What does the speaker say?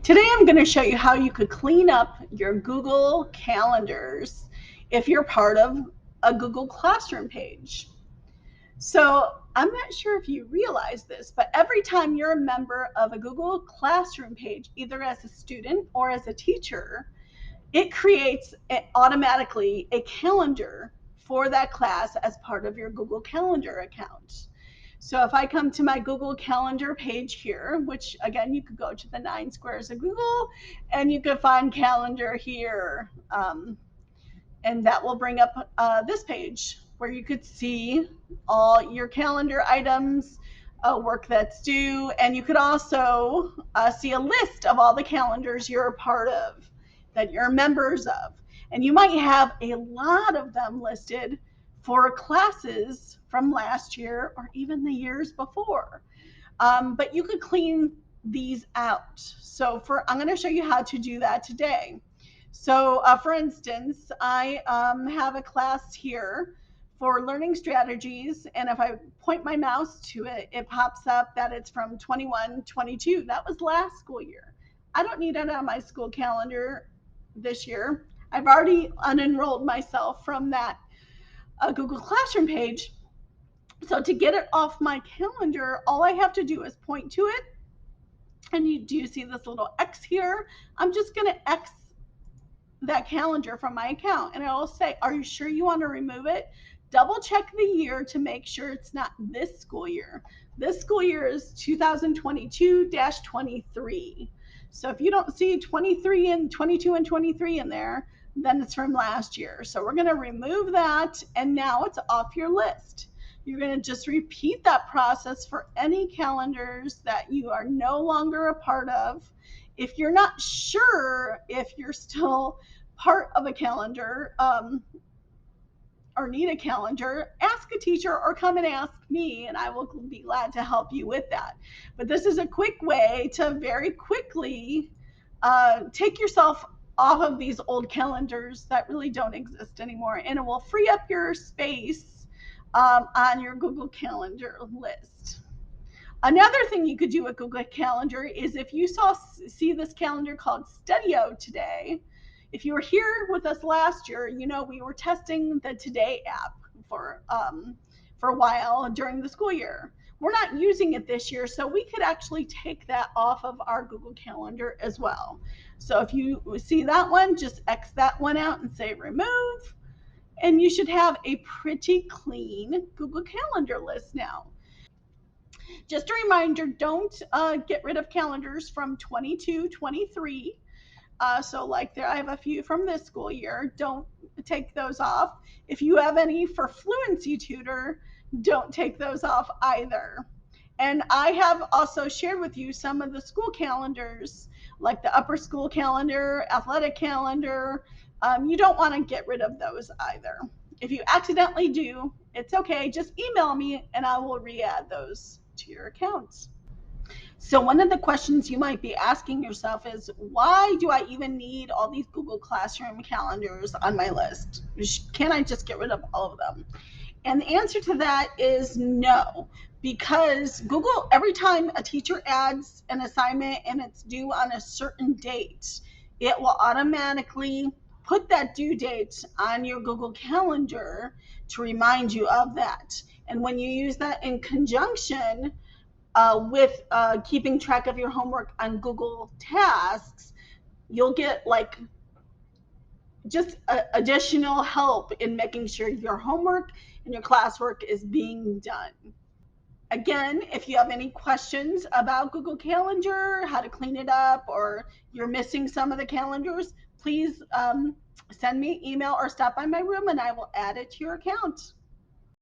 Today I'm going to show you how you could clean up your Google Calendars if you're part of a Google Classroom page. So I'm not sure if you realize this, but every time you're a member of a Google Classroom page, either as a student or as a teacher, it creates automatically a calendar for that class as part of your Google Calendar account. So if I come to my Google Calendar page here, which again, you could go to the 9 squares of Google and you could find calendar here. And that will bring up this page where you could see all your calendar items, work that's due, and you could also see a list of all the calendars you're a part of, that you're members of. And you might have a lot of them listed for classes from last year or even the years before. But you could clean these out. So I'm going to show you how to do that today. So for instance, I have a class here for learning strategies. And if I point my mouse to it, it pops up that it's from 21-22. That was last school year. I don't need it on my school calendar this year. I've already unenrolled myself from that Google Classroom page. So to get it off my calendar, all I have to do is point to it. And do you see this little X here? I'm just going to X that calendar from my account, and it'll say, are you sure you want to remove it? Double check the year to make sure it's not this school year. This school year is 2022-23. So if you don't see 23 and 22 and 23 in there, then it's from last year. So we're going to remove that, and now it's off your list. You're going to just repeat that process for any calendars that you are no longer a part of. If you're not sure if you're still part of a calendar or need a calendar, ask a teacher or come and ask me, and I will be glad to help you with that. But this is a quick way to very quickly take yourself off of these old calendars that really don't exist anymore, and it will free up your space on your Google Calendar list. Another thing you could do with Google Calendar is if you see this calendar called Studio today, if you were here with us last year, you know we were testing the Today app for a while during the school year. We're not using it this year, so we could actually take that off of our Google Calendar as well. So if you see that one, just X that one out and say remove, and you should have a pretty clean Google Calendar list now. Just a reminder, don't get rid of calendars from 22-23. So like I have a few from this school year. Don't take those off. If you have any for Fluency Tutor, don't take those off either. And I have also shared with you some of the school calendars, like the upper school calendar, athletic calendar. You don't want to get rid of those either. If you accidentally do, it's okay. Just email me and I will re-add those to your accounts. So one of the questions you might be asking yourself is, why do I even need all these Google Classroom calendars on my list? Can't I just get rid of all of them? And the answer to that is no, because Google, every time a teacher adds an assignment and it's due on a certain date, it will automatically put that due date on your Google Calendar to remind you of that. And when you use that in conjunction with keeping track of your homework on Google Tasks, you'll get like just additional help in making sure your homework and your classwork is being done. Again, if you have any questions about Google Calendar, how to clean it up, or you're missing some of the calendars, please send me an email or stop by my room and I will add it to your account.